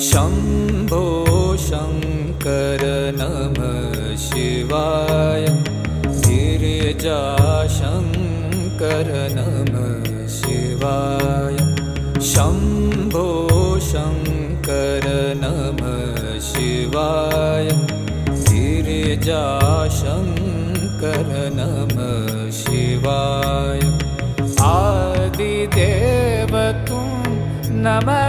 शम्भो शङ्कर नमः शिवाय गिरिजाशङ्कर नमः शिवाय शम्भो शङ्कर नमः शिवाय गिरिजाशङ्कर नमः शिवाय आदिदेव तुम नमः